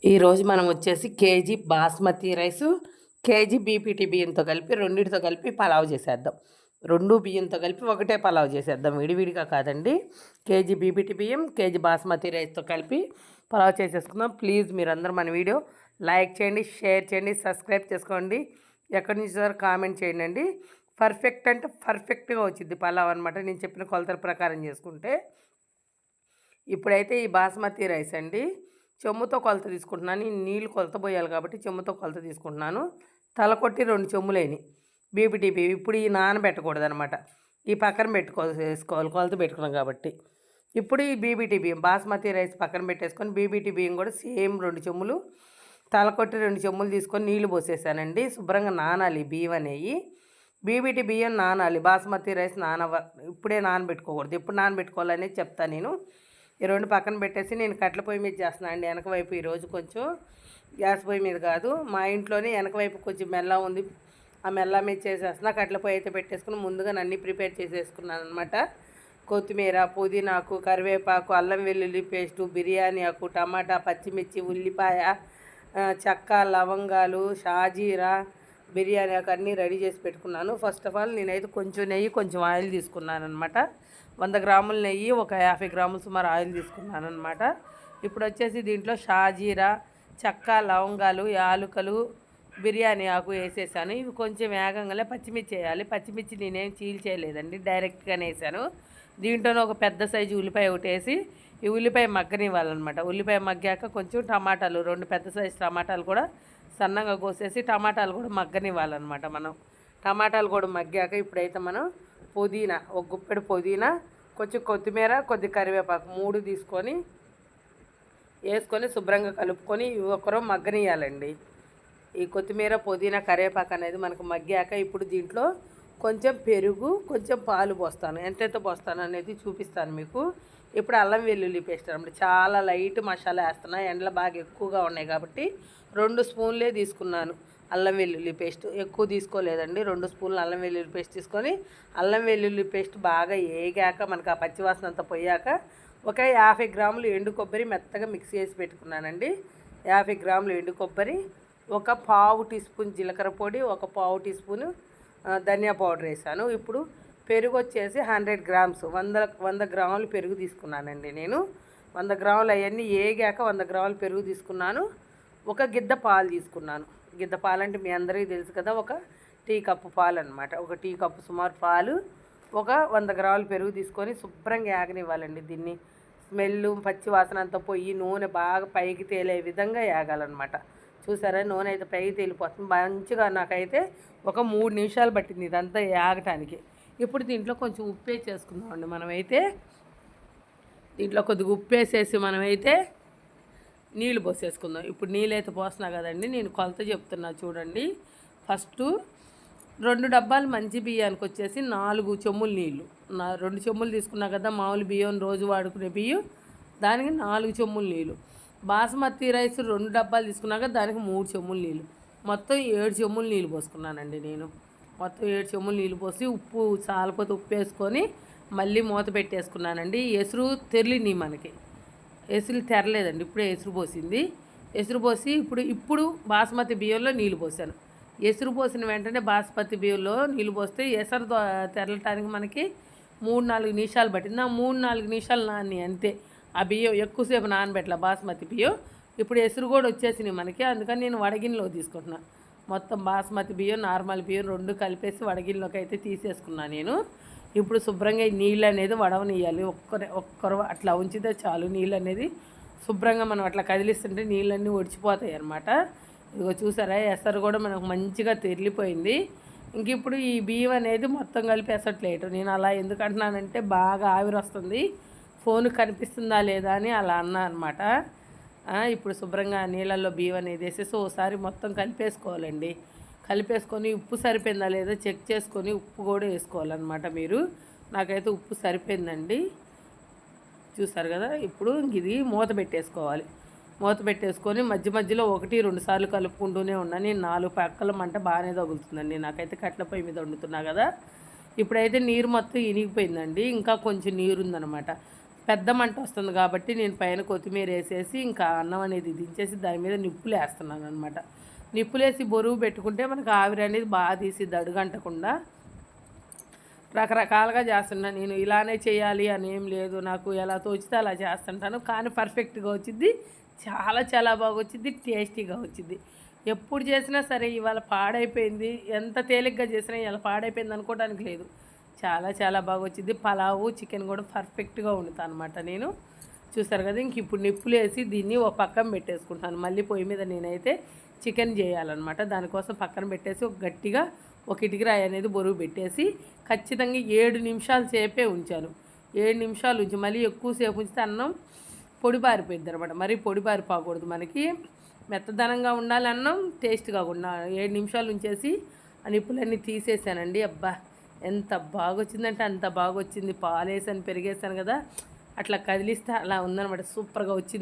ఈరోజు మనం వచ్చేసి KG basmati rice, KG BPT బియ్యంతో కలిపి రెండిటితో కలిపి పలావ్ చేసేద్దాం. రెండు బియ్యంతో కలిపి ఒకటే పలావ్ చేసేద్దాం, విడివిడిగా కాదండి. కేజీ బీపీటీ బియ్యం, కేజీ బాస్మతి రైస్తో కలిపి పలావ్ చేసేసుకుందాం. ప్లీజ్ మీరందరూ మన వీడియో లైక్ చేయండి, షేర్ చేయండి, సబ్స్క్రైబ్ చేసుకోండి. ఎక్కడి నుంచి సార్ కామెంట్ చేయండి. పర్ఫెక్ట్ అంటే పర్ఫెక్ట్గా వచ్చింది పలావ్ అనమాట, నేను చెప్పిన కొలతల ప్రకారం చేసుకుంటే. ఇప్పుడైతే ఈ బాస్మతి రైస్ అండి, చెమ్ముతో కొలత తీసుకుంటున్నాను. నీళ్ళు కొలత పోయాలి కాబట్టి చెమ్ముతో కొలత తీసుకుంటున్నాను. తల కొట్టి 2 చెమ్ములేని బీపీటీపీ. ఇప్పుడు ఈ నానబెట్టకూడదు అనమాట, ఈ పక్కన వేసుకోవాలి కొలత పెట్టుకున్నాం కాబట్టి. ఇప్పుడు ఈ బీబీటీ బియ్యం బాస్మతి రైస్ పక్కన పెట్టేసుకొని బీబీటీ బియ్యం కూడా సేమ్ 2 చెమ్ములు, తల కొట్టి 2 చెమ్ములు తీసుకొని నీళ్లు పోసేసానండి. శుభ్రంగా నానాలి బియ్యం అనేవి. బీబీటీ బియ్యం నానాలి, బాస్మతి రైస్ ఇప్పుడే నానబెట్టుకోకూడదు. ఎప్పుడు నానబెట్టుకోవాలనేది చెప్తాను నేను. ఈ 2 పక్కన పెట్టేసి నేను కట్టెల పొయ్యి మీద చేస్తున్నాను అండి. వెనక వైపు ఈరోజు కొంచెం గ్యాస్ పొయ్యి మీద కాదు, మా ఇంట్లోనే వెనక వైపు కొంచెం మెల్ల ఉంది, ఆ మెల్ల మీద చేసేస్తున్నా. కట్టెల పొయ్యి అయితే పెట్టేసుకుని ముందుగా అన్నీ ప్రిపేర్ చేసేసుకున్నాను అనమాట. కొత్తిమీర, పుదీనాకు, కరివేపాకు, అల్లం వెల్లుల్లి పేస్టు, బిర్యానీ ఆకు, టమాటా, పచ్చిమిర్చి, ఉల్లిపాయ, చెక్క, లవంగాలు, షాజీరా, బిర్యానీ ఆకు అన్నీ రెడీ చేసి పెట్టుకున్నాను. ఫస్ట్ ఆఫ్ ఆల్ నేనైతే కొంచెం నెయ్యి, కొంచెం ఆయిల్ తీసుకున్నాను అనమాట. 100 గ్రాముల నెయ్యి, ఒక 50 గ్రాములు సుమారు ఆయిల్ తీసుకున్నాను అనమాట. ఇప్పుడు వచ్చేసి దీంట్లో షాజీరా, చెక్క, లవంగాలు, యాలుకలు, బిర్యానీ ఆకు వేసేసాను. ఇవి కొంచెం వేగంగానే పచ్చిమిర్చి వేయాలి. పచ్చిమిర్చి నేనేం చేయలేదండి, డైరెక్ట్గానే వేసాను. దీంట్లోనే ఒక పెద్ద సైజు ఉల్లిపాయ ఒకటి వేసి ఈ ఉల్లిపాయ మగ్గనివ్వాలన్నమాట. ఉల్లిపాయ మగ్గాక కొంచెం టమాటాలు, 2 పెద్ద సైజు టమాటాలు కూడా సన్నగా కోసేసి టమాటాలు కూడా మగ్గనివ్వాలన్నమాట. మనం టమాటాలు కూడా మగ్గాక ఇప్పుడైతే మనం పుదీనా, ఒక గుప్పెడు పుదీనా, కొంచెం కొత్తిమీర, కొద్ది కరివేపాకు 3 తీసుకొని వేసుకొని శుభ్రంగా కలుపుకొని ఒకరు మగ్గనియాలండి. ఈ కొత్తిమీర, పుదీనా, కరివేపాకు అనేది మనకు మగ్గాక ఇప్పుడు దీంట్లో కొంచెం పెరుగు, కొంచెం పాలు పోస్తాను. ఎంతెంత పోస్తాను అనేది చూపిస్తాను మీకు. ఇప్పుడు అల్లం వెల్లుల్లి పేస్ట్ అనమాట, చాలా లైట్ మసాలా వేస్తున్నా, ఎండలు బాగా ఎక్కువగా ఉన్నాయి కాబట్టి 2 స్పూన్లే తీసుకున్నాను అల్లం వెల్లుల్లి పేస్ట్. ఎక్కువ తీసుకోలేదండి, 2 స్పూన్లు అల్లం వెల్లుల్లి పేస్ట్ తీసుకొని అల్లం వెల్లుల్లి పేస్ట్ బాగా వేగాక మనకు ఆ పచ్చివాసన అంతా పోయాక ఒక 50 గ్రాములు ఎండు కొబ్బరి మెత్తగా మిక్స్ చేసి పెట్టుకున్నానండి. 50 గ్రాములు ఎండు కొబ్బరి, ఒక పావు టీ స్పూన్ జీలకర్ర పొడి, ఒక పావు టీ స్పూను ధనియా పౌడర్ వేసాను. ఇప్పుడు పెరుగు వచ్చేసి 100 గ్రామ్స్, 100 గ్రాములు పెరుగు తీసుకున్నానండి నేను. 100 గ్రాములు అవన్నీ వేగాక 100 గ్రాములు పెరుగు తీసుకున్నాను. ఒక గిద్ద పాలు తీసుకున్నాను. గిద్ద పాలు అంటే మీ అందరికీ తెలుసు కదా, ఒక టీ కప్పు పాలు అనమాట. ఒక టీ కప్పు సుమారు పాలు, ఒక 100 గ్రాములు పెరుగు తీసుకొని శుభ్రంగా యాగనివ్వాలండి. దీన్ని స్మెల్, పచ్చి వాసన అంతా పోయి నూనె బాగా పైకి తేలే విధంగా యాగాలన్నమాట. చూసారా, నూనె అయితే పైకి తేలిపోతుంది మంచిగా. నాకైతే ఒక 3 నిమిషాలు పట్టింది ఇదంతా యాగటానికి. ఇప్పుడు దీంట్లో కొంచెం ఉప్పు వేసేసుకుందామండి. మనమైతే దీంట్లో కొద్దిగా ఉప్పు వేసేసి మనమైతే నీళ్ళు పోసేసుకుందాం. ఇప్పుడు నీళ్ళు అయితే పోస్తున్నా కదండి, నేను కొలత చెప్తున్నా చూడండి. ఫస్ట్ 2 డబ్బాలు మంచి బియ్యానికి వచ్చేసి 4 చెమ్ములు నీళ్ళు. 2 చెమ్ములు తీసుకున్నా కదా మామూలు బియ్యం, రోజు వాడుకునే బియ్యం, దానికి 4 చెమ్ములు నీళ్ళు. బాస్మతి రైస్ 2 డబ్బాలు తీసుకున్నాక దానికి 3 చెమ్ములు నీళ్ళు. మొత్తం 7 చెమ్ములు నీళ్ళు పోసుకున్నానండి నేను. మొత్తం 7 చెమ్ములు నీళ్ళు పోసి ఉప్పు చాలపోతే ఉప్పు వేసుకొని మళ్ళీ మూత పెట్టేసుకున్నానండి. ఎసురు తెరలిని మనకి, ఎసురు తెరలేదండి, ఇప్పుడే ఎసురు పోసింది. ఎసురు పోసి ఇప్పుడు బాస్మతి బియ్యంలో నీళ్ళు పోసాను. ఎసురు పోసిన వెంటనే బాస్మతి బియ్యంలో నీళ్ళు పోస్తే ఎసరు తెరలటానికి మనకి 3-4 నిమిషాలు పట్టింది. 3-4 నిమిషాలు నాని అంతే. ఆ బియ్యం ఎక్కువసేపు నానబెట్టలే బాస్మతి బియ్యం. ఇప్పుడు ఎసురు కూడా వచ్చేసినాయి మనకి, అందుకని నేను వడగిన్నెలో తీసుకుంటున్నాను. మొత్తం బాస్మతి బియ్యం, నార్మల్ బియ్యం 2 కలిపేసి వడగిన్నెలోకి అయితే తీసేసుకున్నాను నేను. ఇప్పుడు శుభ్రంగా ఈ నీళ్ళు అనేది వడవనియాలి. ఒక్కరు అట్లా ఉంచితే చాలు. నీళ్ళు అనేది శుభ్రంగా మనం అట్లా కదిలిస్తుంటే నీళ్ళన్నీ ఒడిచిపోతాయి అన్నమాట. ఇదిగో చూసారా, ఎసరు కూడా మనకు మంచిగా తెరిలిపోయింది. ఇంక ఇప్పుడు ఈ బియ్యం అనేది మొత్తం కలిపి ఎసట్లేదు. నేను అలా ఎందుకు అంటున్నానంటే బాగా ఆవిరి వస్తుంది, ఫోన్ కనిపిస్తుందా లేదా అని అలా అన్నా అనమాట. ఇప్పుడు శుభ్రంగా నీళ్ళల్లో బియ్యం అనేది వేసేసి ఒకసారి మొత్తం కలిపేసుకోవాలండి. కలిపేసుకొని ఉప్పు సరిపోయిందా లేదా చెక్ చేసుకొని ఉప్పు కూడా వేసుకోవాలన్నమాట మీరు. నాకైతే ఉప్పు సరిపోయిందండి, చూసారు కదా. ఇప్పుడు ఇది మూత పెట్టేసుకోవాలి. మూత పెట్టేసుకొని మధ్య మధ్యలో 1-2 సార్లు కలుపుకుంటూనే ఉన్నాను. నేను 4 పక్కల మంట బాగానే తగులుతుందండి, నాకైతే కట్ల పొయ్యి మీద వండుతున్నా కదా. ఇప్పుడైతే నీరు మొత్తం ఇనిగిపోయిందండి, ఇంకా కొంచెం నీరు ఉందన్నమాట. పెద్ద మంట వస్తుంది కాబట్టి నేను పైన కొత్తిమీర వేసేసి ఇంకా అన్నం అనేది దించేసి దాని మీద నిప్పులు వేస్తున్నాను అనమాట. నిప్పులేసి బొరువు పెట్టుకుంటే మనకు ఆవిరి అనేది బాగా తీసిద్ది అడుగంటకుండా. రకరకాలుగా చేస్తున్నా నేను, ఇలానే చేయాలి అని ఏం లేదు, నాకు ఎలా తోచితే అలా చేస్తుంటాను. కానీ పర్ఫెక్ట్గా వచ్చింది, చాలా చాలా బాగా వచ్చింది, టేస్టీగా వచ్చింది. ఎప్పుడు చేసినా సరే ఇవాళ పాడైపోయింది, ఎంత తేలిగ్గా చేసినా ఇలా పాడైపోయింది అనుకోవడానికి లేదు. చాలా చాలా బాగా వచ్చింది. పలావు చికెన్ కూడా పర్ఫెక్ట్గా వండుతాను అనమాట నేను. చూస్తారు కదా, ఇంక ఇప్పుడు నిప్పులు వేసి దీన్ని ఒక పక్కన పెట్టేసుకుంటాను. మళ్ళీ పొయ్యి మీద నేనైతే చికెన్ చేయాలన్నమాట. దానికోసం పక్కన పెట్టేసి ఒక గట్టిగా ఒక ఇటుకరాయి అనేది బరువు పెట్టేసి ఖచ్చితంగా 7 నిమిషాల సేపే ఉంచాను. 7 నిమిషాలు ఉంచి మళ్ళీ ఎక్కువసేపు ఉంచితే అన్నం పొడిబారిపోయింది అనమాట. మరీ పొడిబారిపోకూడదు, మనకి మెత్తదనంగా ఉండాలి అన్నం, టేస్ట్గా ఉండాలి. 7 నిమిషాలు ఉంచేసి ఆ నిప్పులన్నీ తీసేసానండి. అబ్బా ఎంత బాగా వచ్చిందంటే అంత బాగా వచ్చింది. పాలేసాను, పెరిగేసాను కదా, అట్లా కదిలిస్తే అలా ఉందనమాట. సూపర్గా వచ్చింది.